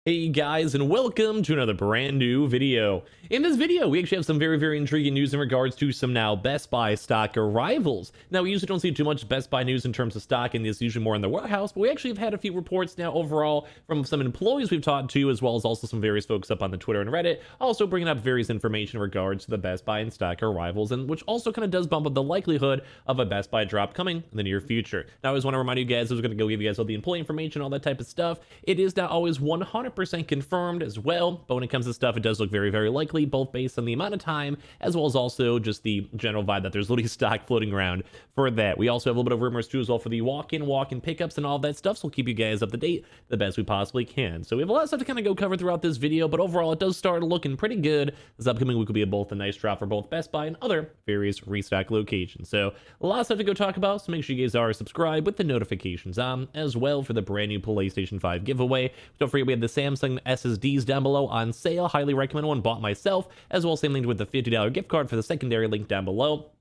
Hey guys, and welcome to another brand new video. In this video, we actually have some very intriguing news in regards to some now Best Buy stock arrivals. Now, we usually don't see too much Best Buy news in terms of stock, and it's usually more in the warehouse, but we actually have had a few reports now overall from some employees we've talked to, as well as also some various folks up on the Twitter and Reddit, also bringing up various information in regards to the Best Buy and stock arrivals, and which also kind of does bump up the likelihood of a Best Buy drop coming in the near future. Now, I always want to remind you guys, I was going to go give you guys all the employee information, all that type of stuff. It is not always 100% confirmed as well, but when it comes to stuff, it does look very likely, both based on the amount of time as well as also just the general vibe that there's literally stock floating around for that. We also have a little bit of rumors too as well for the walk-in pickups and all that stuff, so we'll keep you guys up to date the best we possibly can. So we have a lot of stuff to kind of go cover throughout this video, but overall it does start looking pretty good. This upcoming week will be both a nice drop for both Best Buy and other various restock locations. So a lot of stuff to go talk about, so make sure you guys are subscribed with the notifications on as well for the brand new PlayStation 5 giveaway. Don't forget we have the Samsung SSDs down below on sale. Highly recommend one, bought myself, as well. Same thing with the $50 gift card for the secondary, link down below.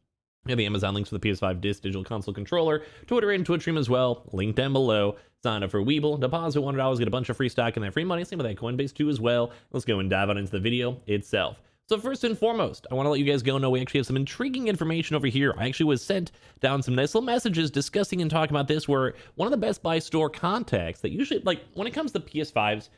We have the Amazon links for the PS5 Digital Console Controller, Twitter and Twitch stream as well, link down below. Sign up for Weeble, deposit $100, get a bunch of free stock and that free money. Same with that Coinbase too as well. Let's go and dive on into the video itself. So first and foremost, I want to let you guys know we actually have some intriguing information over here. I actually was sent down some nice little messages discussing and talking about this, where one of the Best Buy store contacts that usually, like when it comes to PS5s,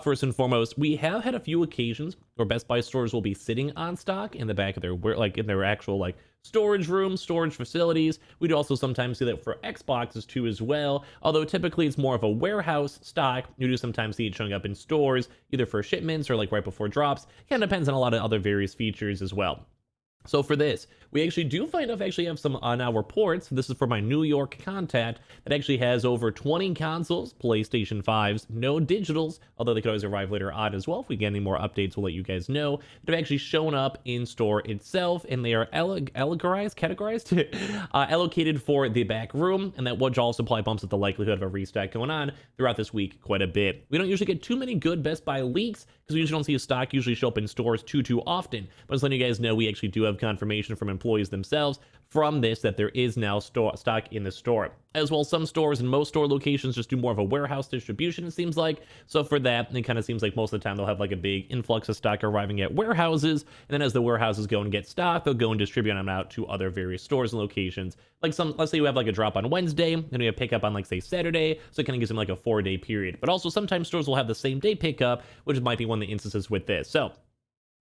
first and foremost, we have had a few occasions where Best Buy stores will be sitting on stock in the back of their, like in their actual like storage rooms, storage facilities. We do also sometimes see that for Xboxes too as well, although typically it's more of a warehouse stock. You do sometimes see it showing up in stores, either for shipments or like right before drops. Kind of depends on a lot of other various features as well. So for this, we actually do find out actually have some now reports. This is for my New York contact that actually has over 20 consoles, PlayStation 5s, no digitals, although they could always arrive later on as well. If we get any more updates, we'll let you guys know. They've actually shown up in store itself, and they are allocated for the back room, and that which also probably bumps up the likelihood of a restock going on throughout this week quite a bit. We don't usually get too many good Best Buy leaks because we usually don't see a stock usually show up in stores too often. But just letting you guys know, we actually do have confirmation from employees themselves from this that there is now stock in the store. As well, some stores and most store locations just do more of a warehouse distribution, it seems like. So for that, it kind of seems like most of the time they'll have like a big influx of stock arriving at warehouses, and then as the warehouses go and get stock, they'll go and distribute them out to other various stores and locations. Like let's say you have like a drop on Wednesday, and you have pickup on like say Saturday, so it kind of gives them like a 4-day period. But also sometimes stores will have the same day pickup, which might be one of the instances with this. So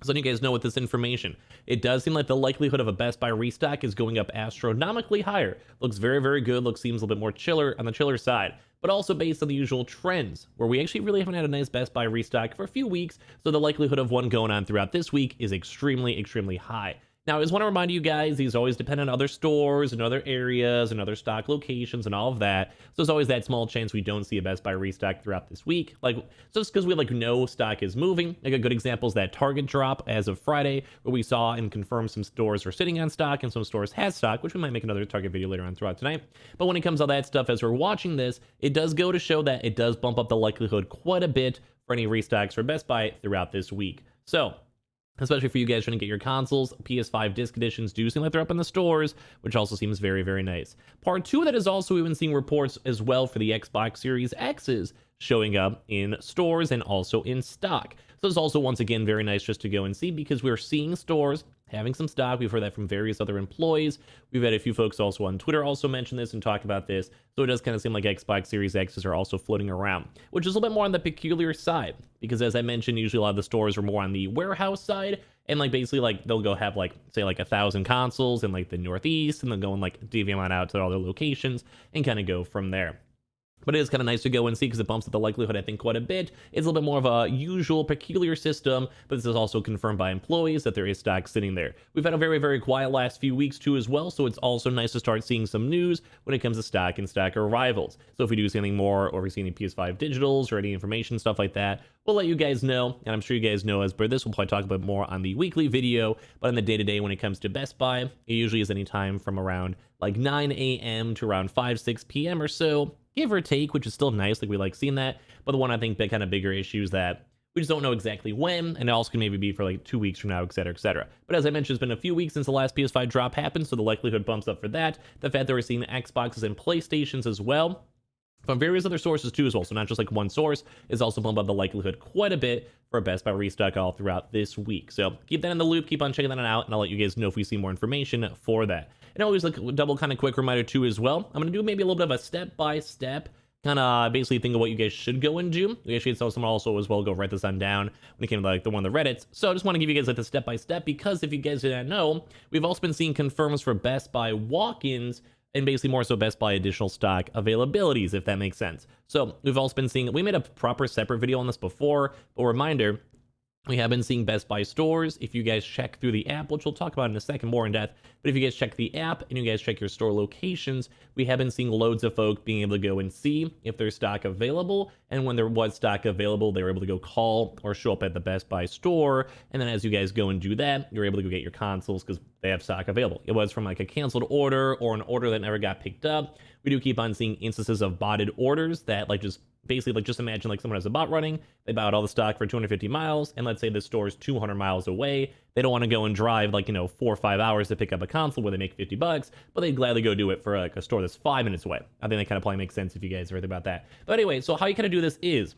letting you guys know with this information, it does seem like the likelihood of a Best Buy restock is going up astronomically higher. Looks very good. Seems a little bit more chiller on the chiller side, but also based on the usual trends, where we actually really haven't had a nice Best Buy restock for a few weeks, so the likelihood of one going on throughout this week is extremely high. Now, I just want to remind you guys, these always depend on other stores and other areas and other stock locations and all of that. So there's always that small chance we don't see a Best Buy restock throughout this week. Like, so just because we like no stock is moving. Like a good example is that Target drop as of Friday, where we saw and confirmed some stores were sitting on stock and some stores had stock, which we might make another Target video later on throughout tonight. But when it comes to all that stuff, as we're watching this, it does go to show that it does bump up the likelihood quite a bit for any restocks for Best Buy throughout this week. So especially for you guys trying to get your consoles, PS5 disc editions do seem like they're up in the stores, which also seems very nice. Part 2 of that is also, we've been seeing reports as well for the Xbox Series X's showing up in stores and also in stock. So it's also, once again, very nice just to go and see, because we're seeing stores having some stock. We've heard that from various other employees. We've had a few folks also on Twitter also mention this and talk about this. So it does kind of seem like Xbox Series X's are also floating around, which is a little bit more on the peculiar side, because as I mentioned, usually a lot of the stores are more on the warehouse side, and like basically like they'll go have like say like 1,000 consoles in like the Northeast, and they'll go and like divvy them out to all their locations and kind of go from there. But it is kind of nice to go and see, because it bumps up the likelihood, I think, quite a bit. It's a little bit more of a usual, peculiar system, but this is also confirmed by employees that there is stock sitting there. We've had a very quiet last few weeks too as well, so it's also nice to start seeing some news when it comes to stock and stock arrivals. So if we do see anything more, or we see any PS5 digitals or any information, stuff like that, we'll let you guys know, and I'm sure you guys know as per this, we'll probably talk about more on the weekly video, but on the day-to-day when it comes to Best Buy, it usually is any time from around like 9 a.m. to around 6 p.m. or so, give or take, which is still nice. Like, we like seeing that. But the one I think kind of bigger issue is that we just don't know exactly when, and it also can maybe be for like 2 weeks from now, etc. But as I mentioned, it's been a few weeks since the last PS5 drop happened, so the likelihood bumps up for that. The fact that we're seeing Xboxes and PlayStations as well from various other sources too as well. So not just like one source, is also bumping up the likelihood quite a bit for a Best Buy restock all throughout this week. So keep that in the loop, keep on checking that out, and I'll let you guys know if we see more information for that. And always like a double kind of quick reminder too as well. I'm gonna do maybe a little bit of a step-by-step kind of basically think of what you guys should go and do. You guys should someone also as well go write this on down when it came to like the one of the Reddits. So I just want to give you guys like the step-by-step, because if you guys didn't know, we've also been seeing confirms for Best Buy walk-ins and basically more so Best Buy additional stock availabilities, if that makes sense. So we've also been seeing, we made a proper separate video on this before, but reminder, we have been seeing Best Buy stores. If you guys check through the app, which we'll talk about in a second more in depth, but if you guys check the app and you guys check your store locations, we have been seeing loads of folk being able to go and see if there's stock available. And when there was stock available, they were able to go call or show up at the Best Buy store. And then as you guys go and do that, you're able to go get your consoles because they have stock available. It was from like a canceled order or an order that never got picked up. We do keep on seeing instances of botted orders that like just basically like just imagine like someone has a bot running, they bought all the stock for 250 miles, and let's say the store is 200 miles away. They don't want to go and drive like 4 or 5 hours to pick up a console where they make $50, but they'd gladly go do it for like a store that's 5 minutes away. I think that kind of probably makes sense if you guys are thinking about that. But anyway, so how you kind of do this is,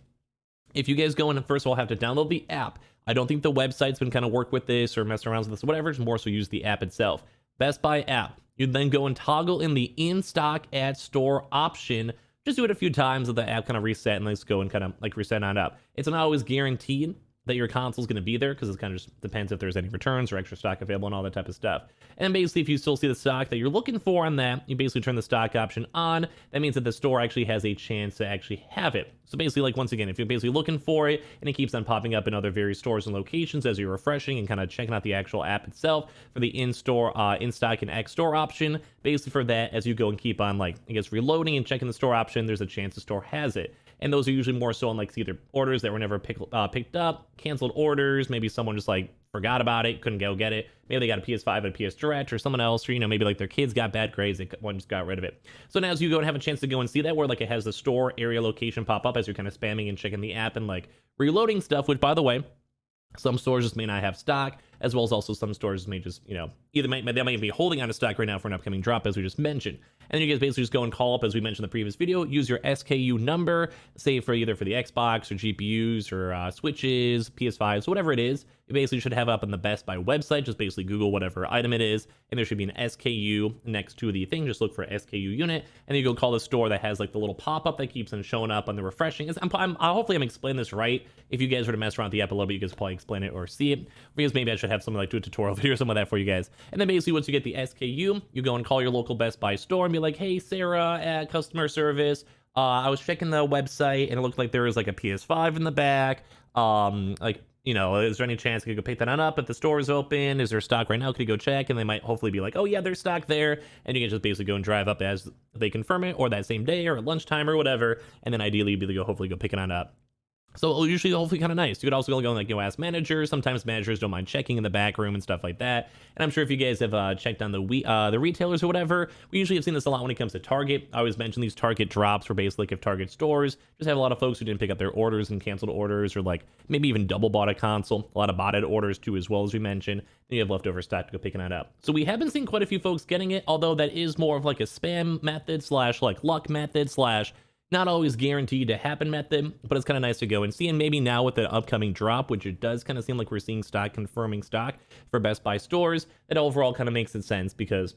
if you guys go in and first of all have to download the app. I don't think the website's been kind of work with this or mess around with this or whatever. It's more so use the app itself. Best Buy app. You then go and toggle in the in stock at store option. Just do it a few times, and the app kind of reset, and let's go and kind of like reset on up. It's not always guaranteed that your console is going to be there, because it kind of just depends if there's any returns or extra stock available and all that type of stuff. And basically, if you still see the stock that you're looking for on that, you basically turn the stock option on. That means that the store actually has a chance to actually have it. So basically, like once again, if you're basically looking for it and it keeps on popping up in other various stores and locations as you're refreshing and kind of checking out the actual app itself for the in-store, in-stock and X-store option, basically for that, as you go and keep on like, I guess, reloading and checking the store option, there's a chance the store has it. And those are usually more so on like either orders that were never picked up, canceled orders, maybe someone just like forgot about it, couldn't go get it. Maybe they got a PS5 and a PS Direct, or someone else, or maybe like their kids got bad grades, one just got rid of it. So now as you go and have a chance to go and see that, where like it has the store area location pop up as you're kind of spamming and checking the app and like reloading stuff, which by the way, some stores just may not have stock, as well as also some stores may just, either they might be holding on to stock right now for an upcoming drop, as we just mentioned. And then you guys basically just go and call up, as we mentioned in the previous video, use your SKU number, say for either for the Xbox or GPUs or Switches, PS5s, whatever it is. You basically should have up on the Best Buy website. Just basically Google whatever item it is, and there should be an SKU next to the thing. Just look for SKU unit, and then you go call the store that has like the little pop-up that keeps on showing up on the refreshing. Hopefully I'm explaining this right. If you guys were to mess around with the app a little bit, you guys probably explain it or see it. Because maybe I should have something like do a tutorial video or something like that for you guys. And then basically once you get the SKU, you go and call your local Best Buy store and be like, hey, Sarah at customer service. I was checking the website and it looked like there was like a PS5 in the back. Is there any chance I could go pick that on up if the store is open? Is there stock right now? Could you go check? And they might hopefully be like, oh yeah, there's stock there. And you can just basically go and drive up as they confirm it, or that same day or at lunchtime or whatever. And then ideally you'd be able to hopefully go pick it on up. So it'll usually hopefully kind of nice. You could also go and like ask managers. Sometimes managers don't mind checking in the back room and stuff like that. And I'm sure if you guys have checked on the retailers or whatever, we usually have seen this a lot when it comes to Target. I always mention these Target drops, where basically like if Target stores just have a lot of folks who didn't pick up their orders and canceled orders, or like maybe even double bought a console, a lot of botted orders too, as well, as we mentioned. Then you have leftover stock to go picking that up. So we have been seeing quite a few folks getting it, although that is more of like a spam method / like luck method / not always guaranteed to happen method, but it's kind of nice to go and see. And maybe now with the upcoming drop, which it does kind of seem like we're seeing stock confirming stock for Best Buy stores, that overall kind of makes sense, because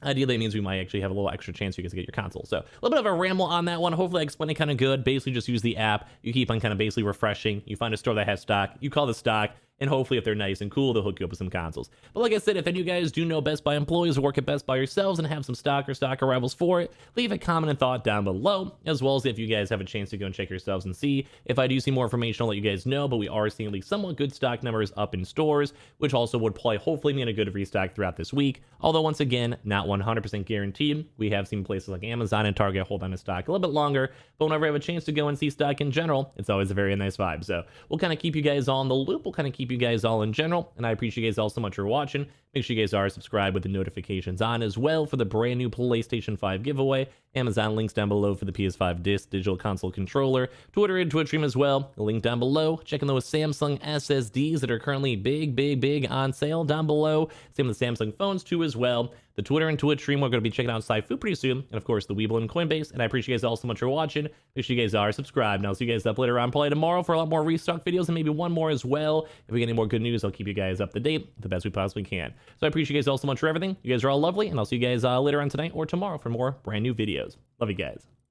ideally, it means we might actually have a little extra chance you guys to get your console. So a little bit of a ramble on that one. Hopefully I explained it kind of good. Basically just use the app. You keep on kind of basically refreshing. You find a store that has stock. You call the stock. And hopefully if they're nice and cool, they'll hook you up with some consoles. But like I said, if any of you guys do know Best Buy employees or work at Best Buy yourselves and have some stock or stock arrivals for it, leave a comment and thought down below, as well as if you guys have a chance to go and check yourselves and see. If I do see more information, I'll let you guys know, but we are seeing at least somewhat good stock numbers up in stores, which also would probably hopefully mean a good restock throughout this week. Although once again, not 100% guaranteed. We have seen places like Amazon and Target hold on to stock a little bit longer, but whenever I have a chance to go and see stock in general, it's always a very nice vibe. So we'll kind of keep you guys all in the loop. We'll kind of keep you guys all in general. And I appreciate you guys all so much for watching. Make sure you guys are subscribed with the notifications on as well for the brand new PlayStation 5 giveaway. Amazon links down below for the PS5 digital console controller. Twitter and Twitch stream as well. The link down below. Checking those Samsung SSDs that are currently big on sale down below. Same with the Samsung phones too as well. the Twitter and Twitch stream. We're going to be checking out Saifu pretty soon, and of course the Weeble and Coinbase. And I appreciate you guys all so much for watching. Make sure you guys are subscribed. And I'll see you guys up later on, probably tomorrow, for a lot more restock videos and maybe one more as well. If we get any more good news, I'll keep you guys up to date the best we possibly can. So I appreciate you guys all so much for everything. You guys are all lovely, and I'll see you guys later on tonight or tomorrow for more brand new videos. Love you guys.